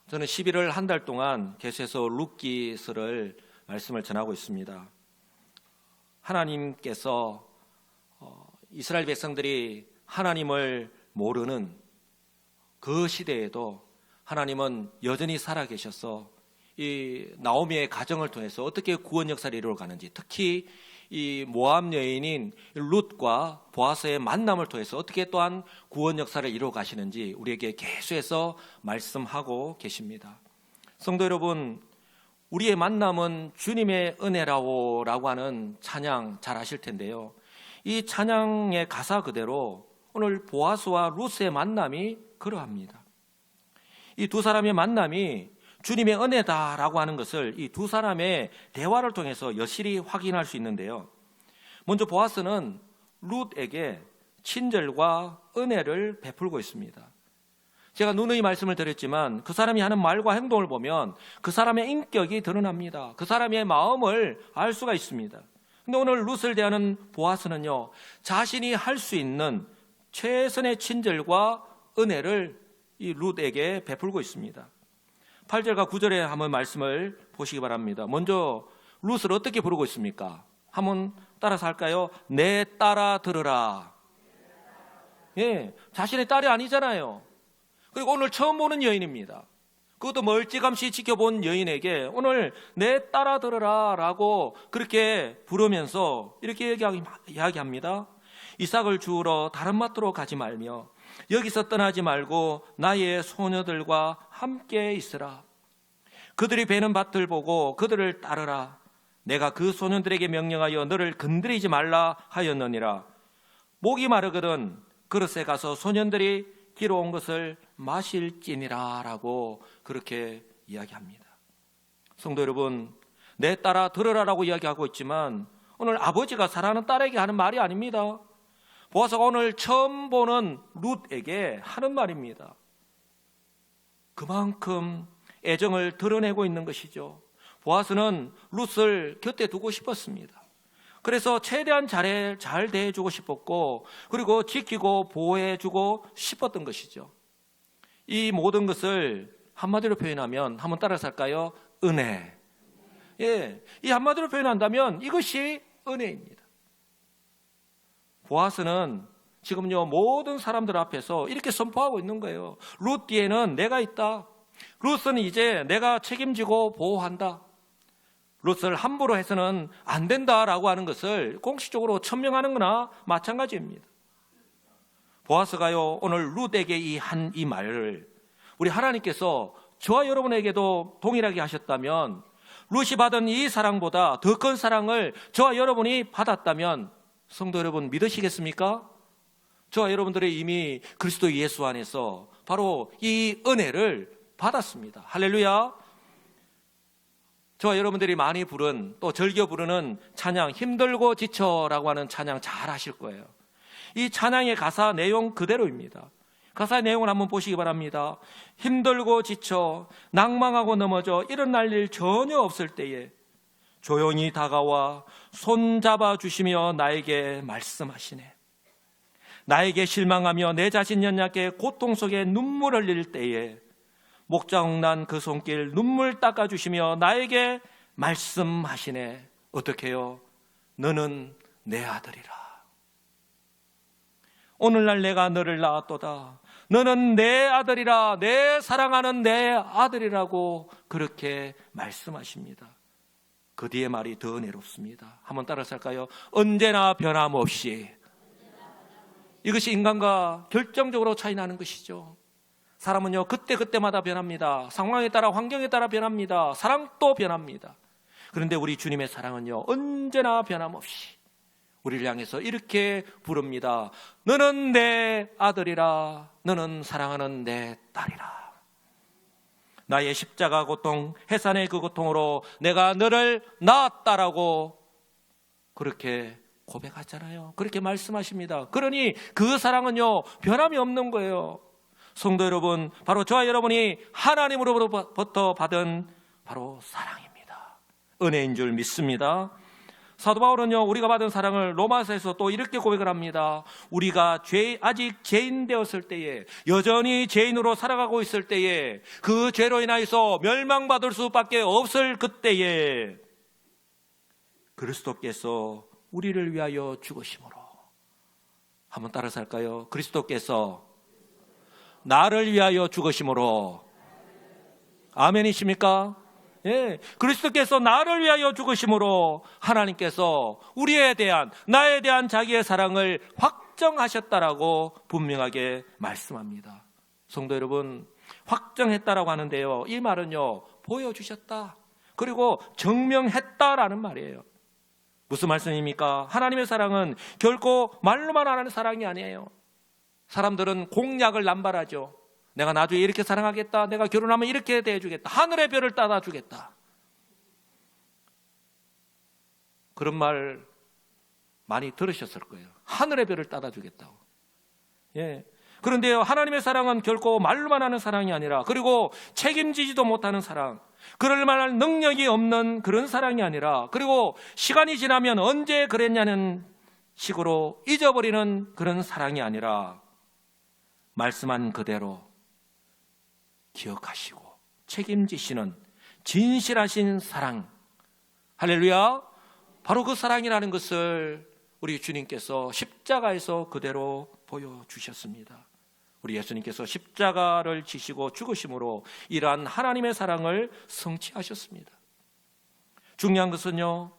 저는 11월 한 달 동안 계속해서 룻기서를 말씀을 전하고 있습니다. 하나님께서 이스라엘 백성들이 하나님을 모르는 그 시대에도 하나님은 여전히 살아계셔서 이 나오미의 가정을 통해서 어떻게 구원 역사를 이루어가는지, 특히 이 모압 여인인 룻과 보아스의 만남을 통해서 어떻게 또한 구원 역사를 이루어 가시는지 우리에게 계속해서 말씀하고 계십니다. 성도 여러분, 우리의 만남은 주님의 은혜라고 하는 찬양 잘 아실 텐데요, 이 찬양의 가사 그대로 오늘 보아스와 룻의 만남이 그러합니다. 이 두 사람의 만남이 주님의 은혜다라고 하는 것을 이 두 사람의 대화를 통해서 여실히 확인할 수 있는데요, 먼저 보아스는 룻에게 친절과 은혜를 베풀고 있습니다. 제가 누누이 말씀을 드렸지만 그 사람이 하는 말과 행동을 보면 그 사람의 인격이 드러납니다. 그 사람의 마음을 알 수가 있습니다. 근데 오늘 룻을 대하는 보아스는요, 자신이 할 수 있는 최선의 친절과 은혜를 이 룻에게 베풀고 있습니다. 8절과 9절에 한번 말씀을 보시기 바랍니다. 먼저 룻을 어떻게 부르고 있습니까? 한번 따라서 할까요? 내 딸아 들으라. 예, 자신의 딸이 아니잖아요. 그리고 오늘 처음 보는 여인입니다. 그것도 멀찌감치 지켜본 여인에게 오늘 내 딸아 들으라 라고 그렇게 부르면서 이렇게 이야기합니다. 이삭을 주우러 다른 마트로 가지 말며 여기서 떠나지 말고 나의 소녀들과 함께 있으라. 그들이 베는 밭을 보고 그들을 따르라. 내가 그 소년들에게 명령하여 너를 건드리지 말라 하였느니라. 목이 마르거든 그릇에 가서 소년들이 길어온 것을 마실지니라 라고 그렇게 이야기합니다. 성도 여러분, 내 딸아 들으라라고 이야기하고 있지만 오늘 아버지가 사랑하는 딸에게 하는 말이 아닙니다. 보아스가 오늘 처음 보는 룻에게 하는 말입니다. 그만큼 애정을 드러내고 있는 것이죠. 보아스는 룻을 곁에 두고 싶었습니다. 그래서 최대한 잘 대해주고 싶었고, 그리고 지키고 보호해주고 싶었던 것이죠. 이 모든 것을 한마디로 표현하면, 한번 따라서 할까요? 은혜. 예, 이 한마디로 표현한다면 이것이 은혜입니다. 보아스는 지금요 모든 사람들 앞에서 이렇게 선포하고 있는 거예요. 룻 뒤에는 내가 있다. 룻은 이제 내가 책임지고 보호한다. 룻을 함부로 해서는 안 된다라고 하는 것을 공식적으로 천명하는 거나 마찬가지입니다. 보아스가요 오늘 룻에게 이 말을 우리 하나님께서 저와 여러분에게도 동일하게 하셨다면, 룻이 받은 이 사랑보다 더 큰 사랑을 저와 여러분이 받았다면 성도 여러분 믿으시겠습니까? 저와 여러분들이 이미 그리스도 예수 안에서 바로 이 은혜를 받았습니다. 할렐루야. 저와 여러분들이 많이 부른, 또 즐겨 부르는 찬양, 힘들고 지쳐라고 하는 찬양 잘 아실 거예요. 이 찬양의 가사 내용 그대로입니다. 가사의 내용을 한번 보시기 바랍니다. 힘들고 지쳐 낭망하고 넘어져 일어날 일 전혀 없을 때에 조용히 다가와 손잡아 주시며 나에게 말씀하시네. 나에게 실망하며 내 자신 연약해 고통 속에 눈물을 흘릴 때에 목자국 난 그 손길 눈물 닦아주시며 나에게 말씀하시네. 어떻게 해요? 너는 내 아들이라. 오늘날 내가 너를 낳았도다. 너는 내 아들이라. 내 사랑하는 내 아들이라고 그렇게 말씀하십니다. 그 뒤에 말이 더 은혜롭습니다. 한번 따라서 할까요? 언제나 변함없이. 이것이 인간과 결정적으로 차이 나는 것이죠. 사람은요 그때마다 변합니다. 상황에 따라, 환경에 따라 변합니다. 사랑도 변합니다. 그런데 우리 주님의 사랑은요 언제나 변함없이 우리를 향해서 이렇게 부릅니다. 너는 내 아들이라. 너는 사랑하는 내 딸이라. 나의 십자가 고통, 해산의 그 고통으로 내가 너를 낳았다라고 그렇게 고백하잖아요. 그렇게 말씀하십니다. 그러니 그 사랑은요 변함이 없는 거예요. 성도 여러분, 바로 저와 여러분이 하나님으로부터 받은 바로 사랑입니다. 은혜인 줄 믿습니다. 사도 바울은요, 우리가 받은 사랑을 로마서에서 또 이렇게 고백을 합니다. 우리가 아직 죄인 되었을 때에, 여전히 죄인으로 살아가고 있을 때에, 그 죄로 인하여서 멸망받을 수밖에 없을 그때에 그리스도께서 우리를 위하여 죽으심으로, 한번 따라서 할까요? 그리스도께서 나를 위하여 죽으심으로. 아멘이십니까? 예, 그리스도께서 나를 위하여 죽으심으로 하나님께서 나에 대한 자기의 사랑을 확정하셨다라고 분명하게 말씀합니다. 성도 여러분, 확정했다라고 하는데요, 이 말은요, 보여주셨다, 그리고 증명했다라는 말이에요. 무슨 말씀입니까? 하나님의 사랑은 결코 말로만 하는 사랑이 아니에요. 사람들은 공약을 남발하죠. 내가 나중에 이렇게 사랑하겠다, 내가 결혼하면 이렇게 대해주겠다, 하늘의 별을 따다 주겠다. 그런 말 많이 들으셨을 거예요. 하늘의 별을 따다 주겠다고. 예. 그런데요, 하나님의 사랑은 결코 말로만 하는 사랑이 아니라, 그리고 책임지지도 못하는 사랑, 그럴 만한 능력이 없는 그런 사랑이 아니라, 그리고 시간이 지나면 언제 그랬냐는 식으로 잊어버리는 그런 사랑이 아니라, 말씀한 그대로 기억하시고 책임지시는 진실하신 사랑, 할렐루야. 바로 그 사랑이라는 것을 우리 주님께서 십자가에서 그대로 보여주셨습니다. 우리 예수님께서 십자가를 지시고 죽으심으로 이러한 하나님의 사랑을 성취하셨습니다. 중요한 것은요,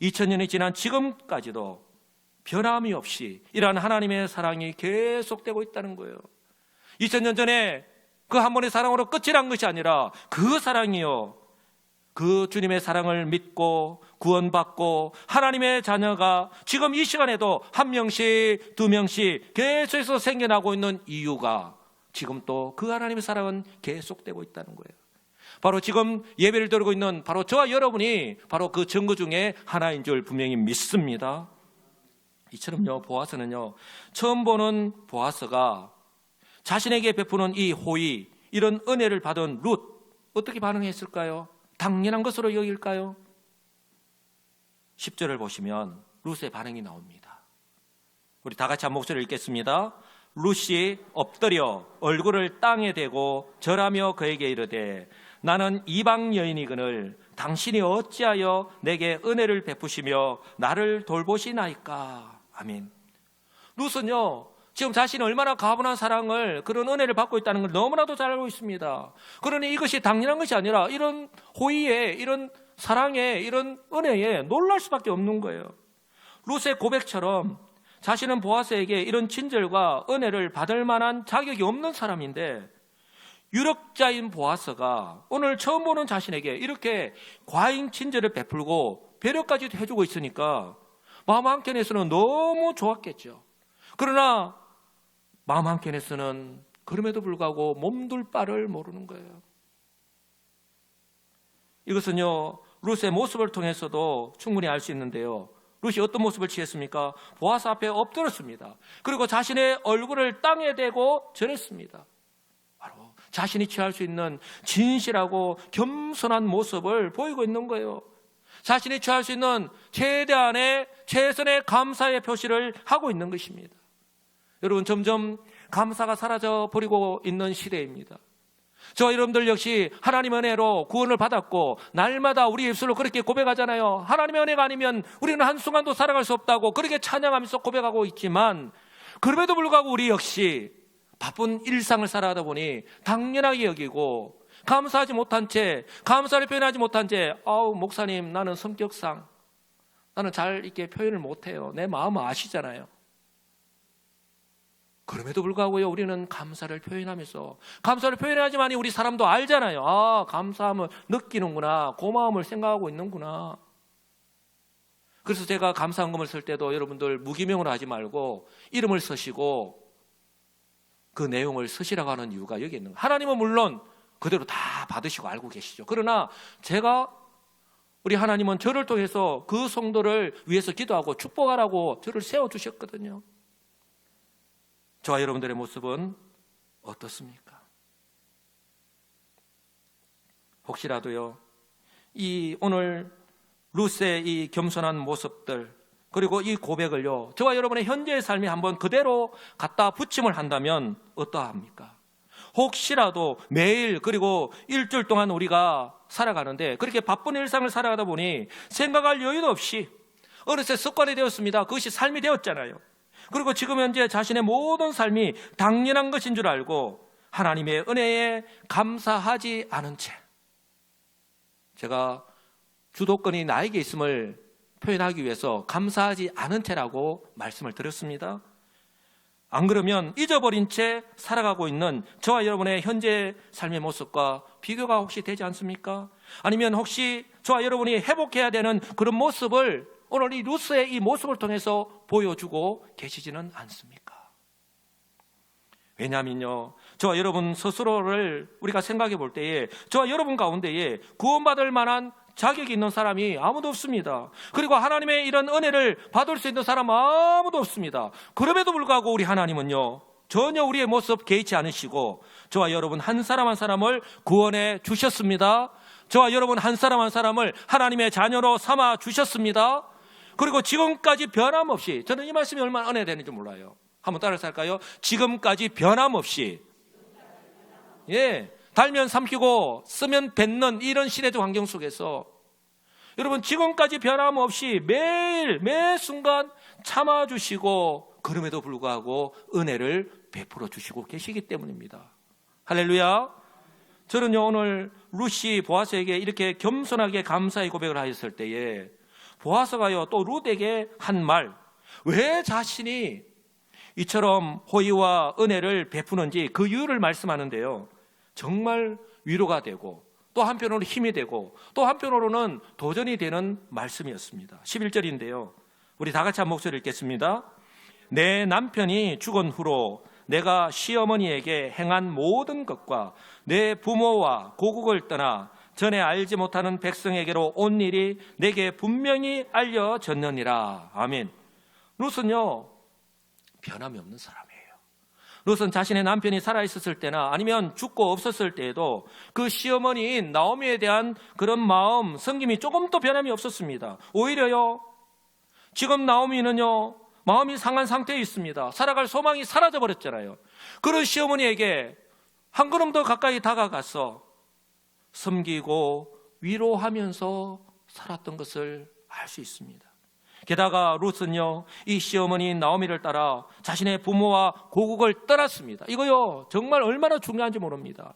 2000년이 지난 지금까지도 변함이 없이 이러한 하나님의 사랑이 계속되고 있다는 거예요. 2000년 전에 그 한 번의 사랑으로 끝이 난 것이 아니라, 그 사랑이요, 그 주님의 사랑을 믿고 구원받고 하나님의 자녀가 지금 이 시간에도 한 명씩 두 명씩 계속해서 생겨나고 있는 이유가, 지금 또 그 하나님의 사랑은 계속되고 있다는 거예요. 바로 지금 예배를 드리고 있는 바로 저와 여러분이 바로 그 증거 중에 하나인 줄 분명히 믿습니다. 이처럼요, 보아스는요, 처음 보는 보아스가 자신에게 베푸는 이 호의, 이런 은혜를 받은 룻, 어떻게 반응했을까요? 당연한 것으로 여길까요? 10절을 보시면 룻의 반응이 나옵니다. 우리 다 같이 한 목소리를 읽겠습니다. 룻이 엎드려 얼굴을 땅에 대고 절하며 그에게 이르되, 나는 이방 여인이거늘 당신이 어찌하여 내게 은혜를 베푸시며 나를 돌보시나이까. 아멘. 룻은요, 지금 자신이 얼마나 가분한 사랑을, 그런 은혜를 받고 있다는 걸 너무나도 잘 알고 있습니다. 그러니 이것이 당연한 것이 아니라 이런 호의에, 이런 사랑에, 이런 은혜에 놀랄 수밖에 없는 거예요. 룻의 고백처럼 자신은 보아스에게 이런 친절과 은혜를 받을 만한 자격이 없는 사람인데, 유력자인 보아스가 오늘 처음 보는 자신에게 이렇게 과잉 친절을 베풀고 배려까지도 해주고 있으니까 마음 한켠에서는 너무 좋았겠죠. 그러나 마음 한켠에서는 그럼에도 불구하고 몸둘 바를 모르는 거예요. 이것은요, 룻의 모습을 통해서도 충분히 알 수 있는데요, 룻이 어떤 모습을 취했습니까? 보아스 앞에 엎드렸습니다. 그리고 자신의 얼굴을 땅에 대고 절했습니다. 바로 자신이 취할 수 있는 진실하고 겸손한 모습을 보이고 있는 거예요. 자신이 취할 수 있는 최대한의 최선의 감사의 표시를 하고 있는 것입니다. 여러분, 점점 감사가 사라져 버리고 있는 시대입니다. 저와 여러분들 역시 하나님의 은혜로 구원을 받았고 날마다 우리 입술로 그렇게 고백하잖아요. 하나님의 은혜가 아니면 우리는 한순간도 살아갈 수 없다고 그렇게 찬양하면서 고백하고 있지만, 그럼에도 불구하고 우리 역시 바쁜 일상을 살아가다 보니 당연하게 여기고 감사하지 못한 채, 감사를 표현하지 못한 채, 목사님, 나는 성격상 나는 잘 이렇게 표현을 못해요. 내 마음을 아시잖아요. 그럼에도 불구하고요, 우리는 감사를 표현하면서, 감사를 표현하지만 우리 사람도 알잖아요. 감사함을 느끼는구나, 고마움을 생각하고 있는구나. 그래서 제가 감사헌금을 쓸 때도 여러분들 무기명으로 하지 말고 이름을 쓰시고 그 내용을 쓰시라고 하는 이유가 여기 있는 거예요. 하나님은 물론 그대로 다 받으시고 알고 계시죠. 그러나 우리 하나님은 저를 통해서 그 성도를 위해서 기도하고 축복하라고 저를 세워주셨거든요. 저와 여러분들의 모습은 어떻습니까? 혹시라도요, 이 오늘 룻의 이 겸손한 모습들, 그리고 이 고백을요, 저와 여러분의 현재의 삶이 한번 그대로 갖다 붙임을 한다면 어떠합니까? 혹시라도 매일 그리고 일주일 동안 우리가 살아가는데 그렇게 바쁜 일상을 살아가다 보니 생각할 여유도 없이 어느새 습관이 되었습니다. 그것이 삶이 되었잖아요. 그리고 지금 현재 자신의 모든 삶이 당연한 것인 줄 알고 하나님의 은혜에 감사하지 않은 채, 제가 주도권이 나에게 있음을 표현하기 위해서 감사하지 않은 채라고 말씀을 드렸습니다. 안 그러면 잊어버린 채 살아가고 있는 저와 여러분의 현재 삶의 모습과 비교가 혹시 되지 않습니까? 아니면 혹시 저와 여러분이 회복해야 되는 그런 모습을 오늘 이 룻의 이 모습을 통해서 보여주고 계시지는 않습니까? 왜냐하면요, 저와 여러분 스스로를 우리가 생각해 볼 때에 저와 여러분 가운데에 구원받을 만한 자격이 있는 사람이 아무도 없습니다. 그리고 하나님의 이런 은혜를 받을 수 있는 사람 아무도 없습니다. 그럼에도 불구하고 우리 하나님은요, 전혀 우리의 모습 개의치 않으시고 저와 여러분 한 사람 한 사람을 구원해 주셨습니다. 저와 여러분 한 사람 한 사람을 하나님의 자녀로 삼아 주셨습니다. 그리고 지금까지 변함없이, 저는 이 말씀이 얼마나 은혜가 되는지 몰라요. 한번 따라서 할까요? 지금까지 변함없이, 달면 삼키고 쓰면 뱉는 이런 시대적 환경 속에서 여러분 지금까지 변함없이 매일 매 순간 참아주시고 그럼에도 불구하고 은혜를 베풀어 주시고 계시기 때문입니다. 할렐루야. 저는요, 오늘 룻이 보아스에게 이렇게 겸손하게 감사의 고백을 하였을 때에 보아스가요 또 룻에게 한 말, 왜 자신이 이처럼 호의와 은혜를 베푸는지 그 이유를 말씀하는데요, 정말 위로가 되고 또 한편으로는 힘이 되고 또 한편으로는 도전이 되는 말씀이었습니다. 11절인데요, 우리 다 같이 한 목소리 읽겠습니다. 내 남편이 죽은 후로 내가 시어머니에게 행한 모든 것과 내 부모와 고국을 떠나 전에 알지 못하는 백성에게로 온 일이 내게 분명히 알려졌느니라. 아멘. 룻은요 변함이 없는 사람이에요. 룻은 자신의 남편이 살아있었을 때나 아니면 죽고 없었을 때에도 그 시어머니인 나오미에 대한 그런 마음, 섬김이 조금도 변함이 없었습니다. 오히려요, 지금 나오미는요 마음이 상한 상태에 있습니다. 살아갈 소망이 사라져버렸잖아요. 그런 시어머니에게 한 걸음 더 가까이 다가가서 섬기고 위로하면서 살았던 것을 알 수 있습니다. 게다가 룻은요 이 시어머니인 나오미를 따라 자신의 부모와 고국을 떠났습니다. 이거요 정말 얼마나 중요한지 모릅니다.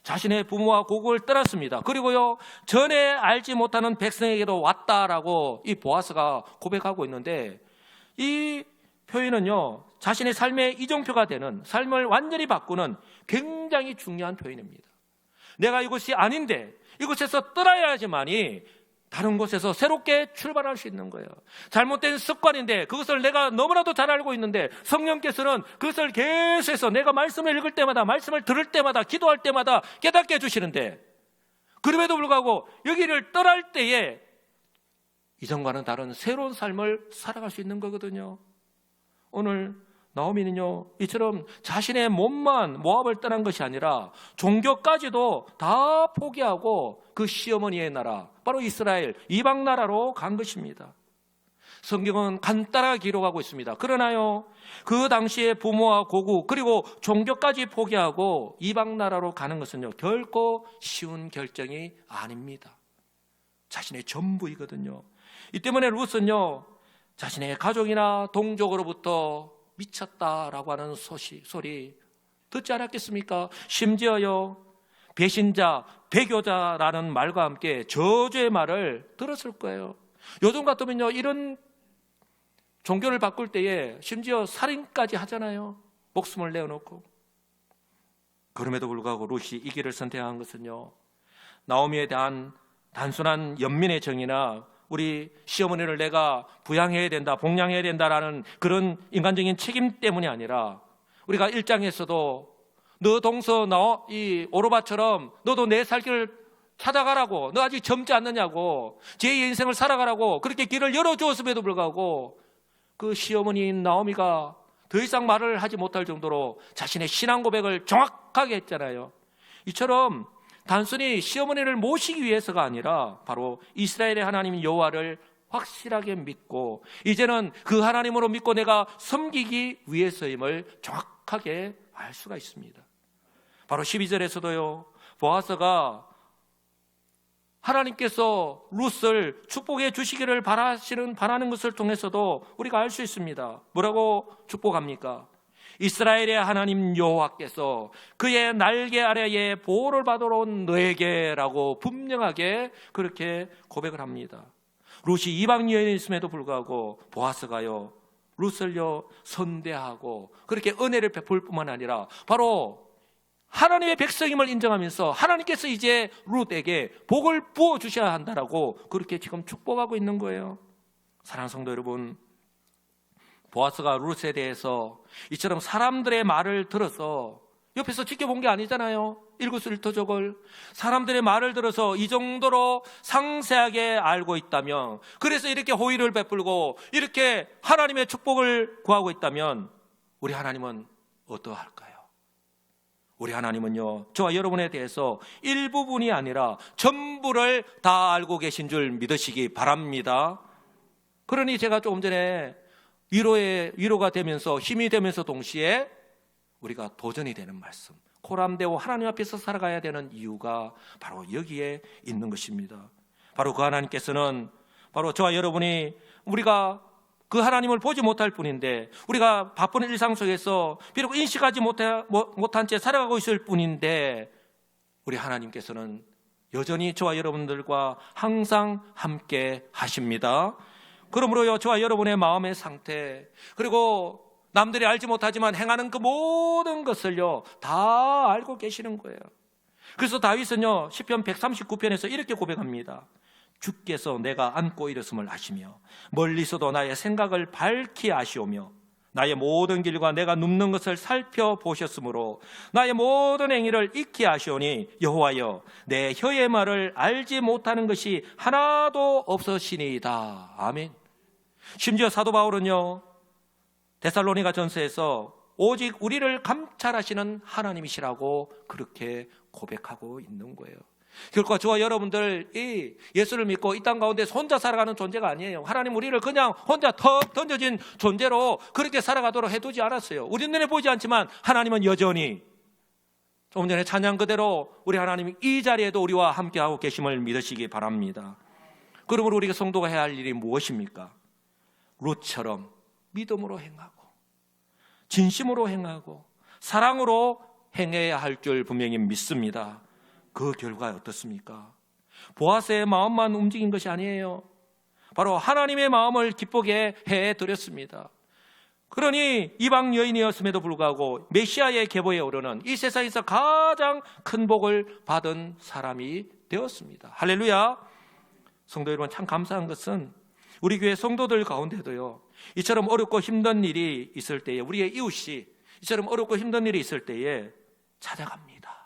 자신의 부모와 고국을 떠났습니다. 그리고요 전에 알지 못하는 백성에게도 왔다라고 이 보아스가 고백하고 있는데, 이 표현은요 자신의 삶의 이정표가 되는, 삶을 완전히 바꾸는 굉장히 중요한 표현입니다. 내가 이곳이 아닌데 이곳에서 떠나야지만이 다른 곳에서 새롭게 출발할 수 있는 거예요. 잘못된 습관인데 그것을 내가 너무나도 잘 알고 있는데 성령께서는 그것을 계속해서 내가 말씀을 읽을 때마다, 말씀을 들을 때마다, 기도할 때마다 깨닫게 해주시는데, 그럼에도 불구하고 여기를 떠날 때에 이전과는 다른 새로운 삶을 살아갈 수 있는 거거든요. 오늘 나오미는요 이처럼 자신의 몸만 모압을 떠난 것이 아니라 종교까지도 다 포기하고 그 시어머니의 나라, 바로 이스라엘 이방 나라로 간 것입니다. 성경은 간단하게 기록하고 있습니다. 그러나요 그 당시에 부모와 고국 그리고 종교까지 포기하고 이방 나라로 가는 것은요 결코 쉬운 결정이 아닙니다. 자신의 전부이거든요. 이 때문에 룻은요 자신의 가족이나 동족으로부터 미쳤다라고 하는 소리 듣지 않았겠습니까? 심지어요 배신자, 배교자라는 말과 함께 저주의 말을 들었을 거예요. 요즘 같으면요 이런 종교를 바꿀 때에 심지어 살인까지 하잖아요. 목숨을 내어놓고. 그럼에도 불구하고 룻이 이 길을 선택한 것은요 나오미에 대한 단순한 연민의 정이나 우리 시어머니를 내가 부양해야 된다, 봉양해야 된다라는 그런 인간적인 책임 때문이 아니라, 우리가 1장에서도 너 동서 이 오로바처럼 너도 내 살 길을 찾아가라고, 너 아직 젊지 않느냐고, 제2의 인생을 살아가라고 그렇게 길을 열어주었음에도 불구하고 그 시어머니인 나오미가 더 이상 말을 하지 못할 정도로 자신의 신앙 고백을 정확하게 했잖아요. 이처럼 단순히 시어머니를 모시기 위해서가 아니라 바로 이스라엘의 하나님 여호와를 확실하게 믿고 이제는 그 하나님으로 믿고 내가 섬기기 위해서임을 정확하게 알 수가 있습니다. 바로 12절에서도요, 보아스가 하나님께서 룻을 축복해 주시기를 바라는 것을 통해서도 우리가 알 수 있습니다. 뭐라고 축복합니까? 이스라엘의 하나님 여호와께서 그의 날개 아래에 보호를 받으러 온 너에게라고 분명하게 그렇게 고백을 합니다. 룻이 이방 여인이었음에도 불구하고 보아스가요, 룻을요 선대하고 그렇게 은혜를 베풀 뿐만 아니라 바로 하나님의 백성임을 인정하면서 하나님께서 이제 룻에게 복을 부어 주셔야 한다라고 그렇게 지금 축복하고 있는 거예요. 사랑하는 성도 여러분, 보아스가 룻에 대해서 이처럼 사람들의 말을 들어서 옆에서 지켜본 게 아니잖아요. 일거수일투족을 사람들의 말을 들어서 이 정도로 상세하게 알고 있다면, 그래서 이렇게 호의를 베풀고 이렇게 하나님의 축복을 구하고 있다면 우리 하나님은 어떠할까요? 우리 하나님은요, 저와 여러분에 대해서 일부분이 아니라 전부를 다 알고 계신 줄 믿으시기 바랍니다. 그러니 제가 조금 전에 위로가 되면서 힘이 되면서 동시에 우리가 도전이 되는 말씀, 코람되고 하나님 앞에서 살아가야 되는 이유가 바로 여기에 있는 것입니다. 바로 그 하나님께서는 바로 저와 여러분이 우리가 그 하나님을 보지 못할 뿐인데, 우리가 바쁜 일상 속에서 비록 인식하지 못한 채 살아가고 있을 뿐인데, 우리 하나님께서는 여전히 저와 여러분들과 항상 함께 하십니다. 그러므로요, 저와 여러분의 마음의 상태, 그리고 남들이 알지 못하지만 행하는 그 모든 것을요 다 알고 계시는 거예요. 그래서 다윗은요 시편 139편에서 이렇게 고백합니다. 주께서 내가 앉고 일었음을 아시며 멀리서도 나의 생각을 밝히 아시오며 나의 모든 길과 내가 눕는 것을 살펴보셨으므로 나의 모든 행위를 익히 아시오니 여호와여 내 혀의 말을 알지 못하는 것이 하나도 없으시니이다. 아멘. 심지어 사도 바울은요 데살로니가 전서에서 오직 우리를 감찰하시는 하나님이시라고 그렇게 고백하고 있는 거예요. 결코 저와 여러분들이 예수를 믿고 이 땅 가운데 혼자 살아가는 존재가 아니에요. 하나님 우리를 그냥 혼자 턱 던져진 존재로 그렇게 살아가도록 해두지 않았어요. 우리 눈에 보이지 않지만 하나님은 여전히 조금 전에 찬양 그대로 우리 하나님이 이 자리에도 우리와 함께하고 계심을 믿으시기 바랍니다. 그러므로 우리가 성도가 해야 할 일이 무엇입니까? 룻처럼 믿음으로 행하고 진심으로 행하고 사랑으로 행해야 할 줄 분명히 믿습니다. 그 결과 어떻습니까? 보아스의 마음만 움직인 것이 아니에요. 바로 하나님의 마음을 기쁘게 해드렸습니다. 그러니 이방 여인이었음에도 불구하고 메시아의 계보에 오르는 이 세상에서 가장 큰 복을 받은 사람이 되었습니다. 할렐루야. 성도 여러분, 참 감사한 것은 우리 교회 성도들 가운데도요 이처럼 어렵고 힘든 일이 있을 때에 우리의 이웃이 이처럼 어렵고 힘든 일이 있을 때에 찾아갑니다.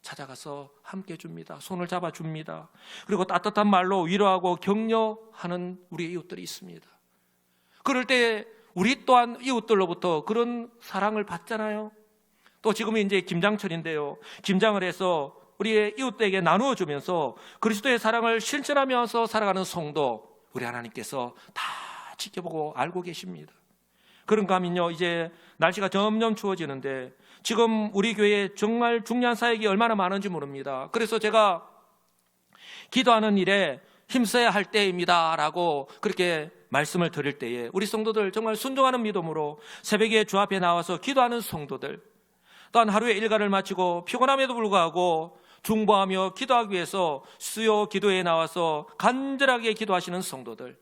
찾아가서 함께 줍니다. 손을 잡아줍니다. 그리고 따뜻한 말로 위로하고 격려하는 우리의 이웃들이 있습니다. 그럴 때 우리 또한 이웃들로부터 그런 사랑을 받잖아요. 또 지금은 이제 김장철인데요, 김장을 해서 우리의 이웃들에게 나누어주면서 그리스도의 사랑을 실천하면서 살아가는 성도, 우리 하나님께서 다 지켜보고 알고 계십니다. 그런가 하면요, 이제 날씨가 점점 추워지는데 지금 우리 교회에 정말 중요한 사역이 얼마나 많은지 모릅니다. 그래서 제가 기도하는 일에 힘써야 할 때입니다 라고 그렇게 말씀을 드릴 때에 우리 성도들 정말 순종하는 믿음으로 새벽에 주 앞에 나와서 기도하는 성도들, 또한 하루의 일과를 마치고 피곤함에도 불구하고 중보하며 기도하기 위해서 수요 기도에 나와서 간절하게 기도하시는 성도들,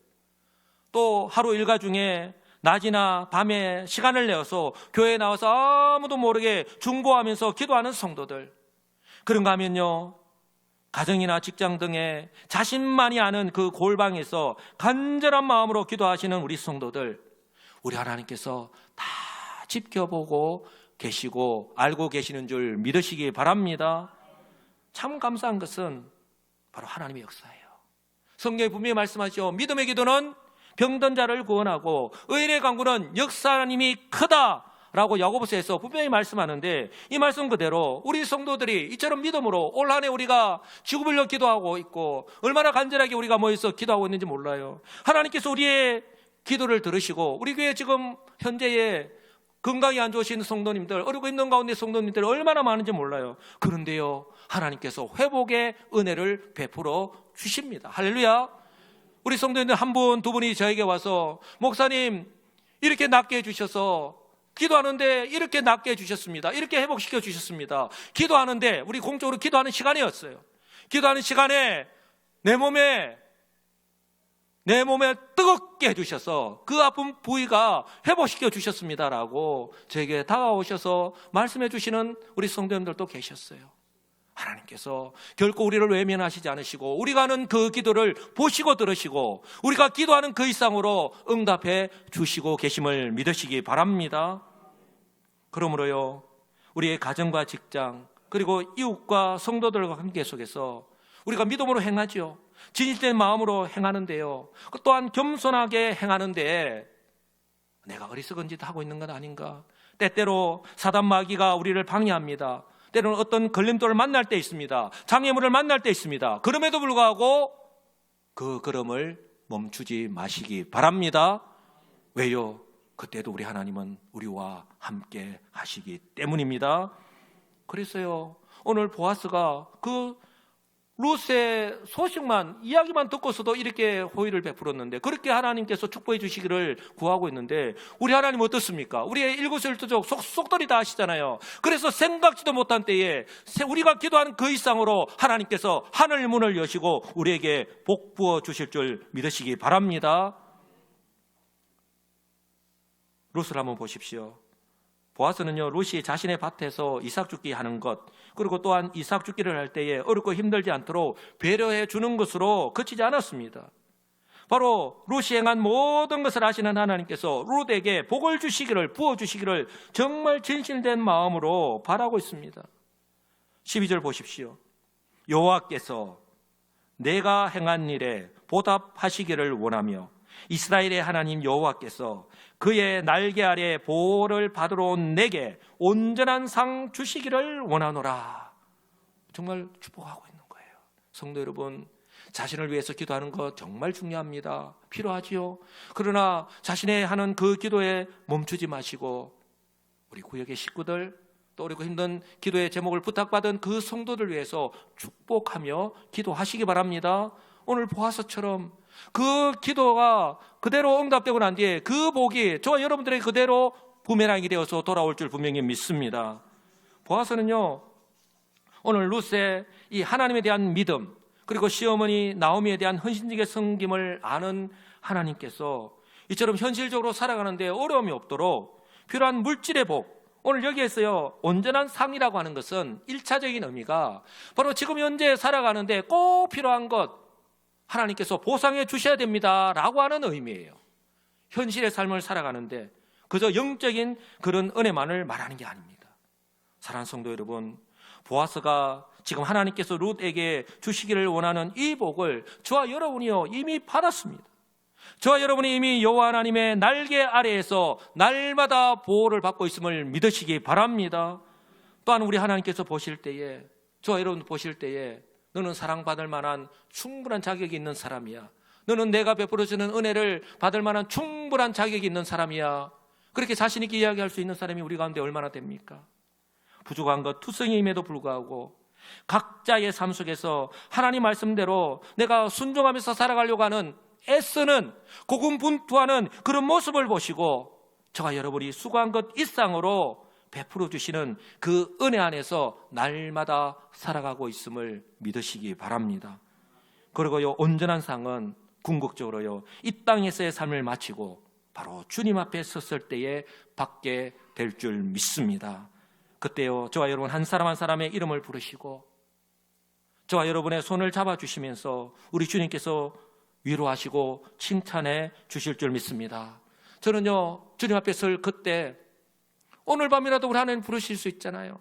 또 하루 일과 중에 낮이나 밤에 시간을 내어서 교회에 나와서 아무도 모르게 중보하면서 기도하는 성도들, 그런가 하면요 가정이나 직장 등에 자신만이 아는 그 골방에서 간절한 마음으로 기도하시는 우리 성도들, 우리 하나님께서 다 지켜보고 계시고 알고 계시는 줄 믿으시기 바랍니다. 참 감사한 것은 바로 하나님의 역사예요. 성경에 분명히 말씀하시죠. 믿음의 기도는 병든 자를 구원하고 의인의 간구는 역사님이 크다 라고 야고보서에서 분명히 말씀하는데, 이 말씀 그대로 우리 성도들이 이처럼 믿음으로 올 한 해 우리가 지구별로 기도하고 있고 얼마나 간절하게 우리가 모여서 기도하고 있는지 몰라요. 하나님께서 우리의 기도를 들으시고 우리 교회 지금 현재에 건강이 안 좋으신 성도님들, 어렵고 힘든 가운데 성도님들 얼마나 많은지 몰라요. 그런데요, 하나님께서 회복의 은혜를 베풀어 주십니다. 할렐루야. 우리 성도님들 한 분, 두 분이 저에게 와서, 목사님 이렇게 낫게 해주셔서 기도하는데 이렇게 낫게 해주셨습니다. 이렇게 회복시켜 주셨습니다. 기도하는데, 우리 공적으로 기도하는 시간이었어요. 기도하는 시간에 내 몸에 뜨겁게 해주셔서 그 아픈 부위가 회복시켜 주셨습니다라고 저에게 다가오셔서 말씀해 주시는 우리 성도님들도 계셨어요. 하나님께서 결코 우리를 외면하시지 않으시고 우리가 하는 그 기도를 보시고 들으시고 우리가 기도하는 그 이상으로 응답해 주시고 계심을 믿으시기 바랍니다. 그러므로요, 우리의 가정과 직장 그리고 이웃과 성도들과 관계 속에서 우리가 믿음으로 행하죠. 진실된 마음으로 행하는데요, 또한 겸손하게 행하는데 내가 어리석은 짓 하고 있는 건 아닌가? 때때로 사단 마귀가 우리를 방해합니다. 때로는 어떤 걸림돌을 만날 때 있습니다. 장애물을 만날 때 있습니다. 그럼에도 불구하고 그 걸음을 멈추지 마시기 바랍니다. 왜요? 그때도 우리 하나님은 우리와 함께 하시기 때문입니다. 그래서요, 오늘 보아스가 그 룻의 소식만, 이야기만 듣고서도 이렇게 호의를 베풀었는데, 그렇게 하나님께서 축복해 주시기를 구하고 있는데, 우리 하나님 어떻습니까? 우리의 일거수일투족 속속들이 다 하시잖아요. 그래서 생각지도 못한 때에 우리가 기도하는 그 이상으로 하나님께서 하늘 문을 여시고 우리에게 복 부어 주실 줄 믿으시기 바랍니다. 룻을 한번 보십시오. 보아스는요, 룻이 자신의 밭에서 이삭 죽기 하는 것, 그리고 또한 이삭 죽기를 할 때에 어렵고 힘들지 않도록 배려해 주는 것으로 그치지 않았습니다. 바로 룻이 행한 모든 것을 아시는 하나님께서 룻에게 복을 주시기를, 부어주시기를 정말 진실된 마음으로 바라고 있습니다. 12절 보십시오. 여호와께서 내가 행한 일에 보답하시기를 원하며 이스라엘의 하나님 여호와께서 그의 날개 아래 보호를 받으러 온 내게 온전한 상 주시기를 원하노라. 정말 축복하고 있는 거예요. 성도 여러분, 자신을 위해서 기도하는 것 정말 중요합니다. 필요하지요. 그러나 자신의 하는 그 기도에 멈추지 마시고 우리 구역의 식구들, 또 어렵고 힘든 기도의 제목을 부탁받은 그 성도들 위해서 축복하며 기도하시기 바랍니다. 오늘 보아서처럼 그 기도가 그대로 응답되고 난 뒤에 그 복이 저와 여러분들에게 그대로 부메랑이 되어서 돌아올 줄 분명히 믿습니다. 보아서는요, 오늘 룻의 이 하나님에 대한 믿음, 그리고 시어머니 나오미에 대한 헌신직의 섬김을 아는 하나님께서 이처럼 현실적으로 살아가는데 어려움이 없도록 필요한 물질의 복, 오늘 여기에서요, 온전한 상이라고 하는 것은 1차적인 의미가 바로 지금 현재 살아가는데 꼭 필요한 것 하나님께서 보상해 주셔야 됩니다 라고 하는 의미예요. 현실의 삶을 살아가는데 그저 영적인 그런 은혜만을 말하는 게 아닙니다. 사랑하는 성도 여러분, 보아스가 지금 하나님께서 룻에게 주시기를 원하는 이 복을 저와 여러분이요 이미 받았습니다. 저와 여러분이 이미 여호와 하나님의 날개 아래에서 날마다 보호를 받고 있음을 믿으시기 바랍니다. 또한 우리 하나님께서 보실 때에, 저와 여러분 보실 때에 너는 사랑받을 만한 충분한 자격이 있는 사람이야. 너는 내가 베풀어주는 은혜를 받을 만한 충분한 자격이 있는 사람이야. 그렇게 자신 있게 이야기할 수 있는 사람이 우리 가운데 얼마나 됩니까? 부족한 것 투성임에도 불구하고 각자의 삶 속에서 하나님 말씀대로 내가 순종하면서 살아가려고 하는 애쓰는 고군분투하는 그런 모습을 보시고 저와 여러분이 수고한 것 이상으로 베풀어 주시는 그 은혜 안에서 날마다 살아가고 있음을 믿으시기 바랍니다. 그리고요, 온전한 상은 궁극적으로요, 이 땅에서의 삶을 마치고 바로 주님 앞에 섰을 때에 받게 될 줄 믿습니다. 그때요, 저와 여러분 한 사람 한 사람의 이름을 부르시고 저와 여러분의 손을 잡아주시면서 우리 주님께서 위로하시고 칭찬해 주실 줄 믿습니다. 저는요, 주님 앞에 설 그때 오늘 밤이라도 우리 하나님 부르실 수 있잖아요.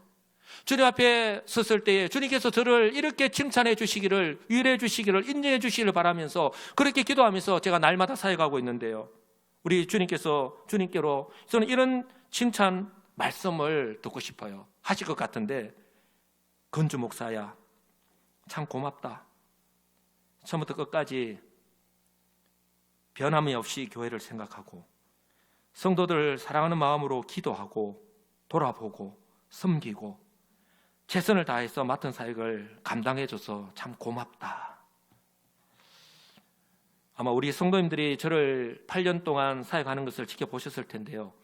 주님 앞에 섰을 때에 주님께서 저를 이렇게 칭찬해 주시기를, 위로해 주시기를, 인정해 주시기를 바라면서 그렇게 기도하면서 제가 날마다 살아가고 있는데요, 우리 주님께로 저는 이런 칭찬 말씀을 듣고 싶어요. 하실 것 같은데, 건주 목사야, 참 고맙다. 처음부터 끝까지 변함이 없이 교회를 생각하고 성도들 사랑하는 마음으로 기도하고 돌아보고 섬기고 최선을 다해서 맡은 사역을 감당해줘서 참 고맙다. 아마 우리 성도님들이 저를 8년 동안 사역하는 것을 지켜보셨을 텐데요.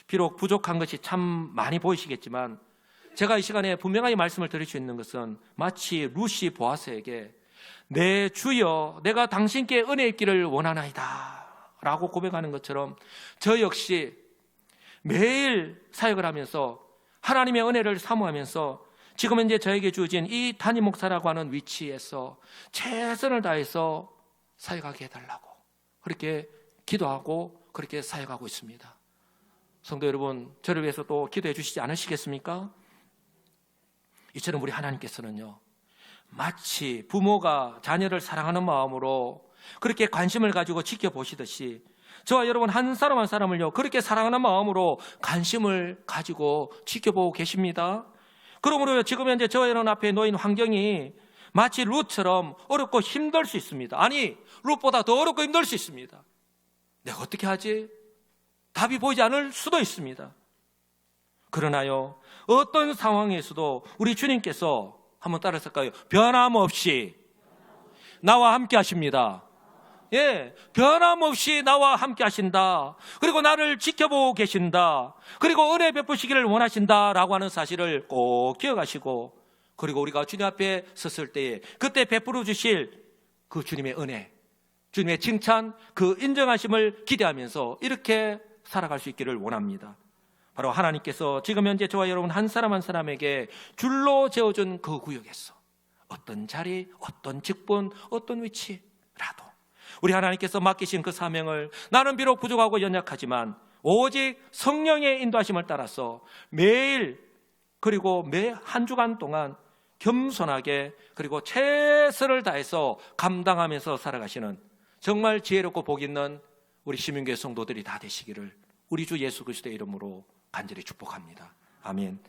비록 부족한 것이 참 많이 보이시겠지만 제가 이 시간에 분명하게 말씀을 드릴 수 있는 것은 마치 룻이 보아스에게 내 주여 내가 당신께 은혜 있기를 원하나이다 라고 고백하는 것처럼 저 역시 매일 사역을 하면서 하나님의 은혜를 사모하면서 지금 현재 저에게 주어진 이 담임 목사라고 하는 위치에서 최선을 다해서 사역하게 해달라고 그렇게 기도하고 그렇게 사역하고 있습니다. 성도 여러분, 저를 위해서 또 기도해 주시지 않으시겠습니까? 이처럼 우리 하나님께서는요, 마치 부모가 자녀를 사랑하는 마음으로 그렇게 관심을 가지고 지켜보시듯이 저와 여러분 한 사람 한 사람을요 그렇게 사랑하는 마음으로 관심을 가지고 지켜보고 계십니다. 그러므로 지금 현재 저와 여러분 앞에 놓인 환경이 마치 룻처럼 어렵고 힘들 수 있습니다. 아니, 룻보다 더 어렵고 힘들 수 있습니다. 내가 어떻게 하지? 답이 보이지 않을 수도 있습니다. 그러나요, 어떤 상황에서도 우리 주님께서 한번 따라서까요? 변함없이 나와 함께 하십니다. 예, 변함없이 나와 함께 하신다. 그리고 나를 지켜보고 계신다. 그리고 은혜 베푸시기를 원하신다라고 하는 사실을 꼭 기억하시고, 그리고 우리가 주님 앞에 섰을 때에 그때 베풀어 주실 그 주님의 은혜, 주님의 칭찬, 그 인정하심을 기대하면서 이렇게 살아갈 수 있기를 원합니다. 바로 하나님께서 지금 현재 저와 여러분 한 사람 한 사람에게 줄로 재어준 그 구역에서 어떤 자리, 어떤 직분, 어떤 위치라도 우리 하나님께서 맡기신 그 사명을 나는 비록 부족하고 연약하지만 오직 성령의 인도하심을 따라서 매일 그리고 매 한 주간 동안 겸손하게 그리고 최선을 다해서 감당하면서 살아가시는 정말 지혜롭고 복 있는 우리 시민교회 성도들이 다 되시기를 우리 주 예수 그리스도의 이름으로 간절히 축복합니다. 아멘.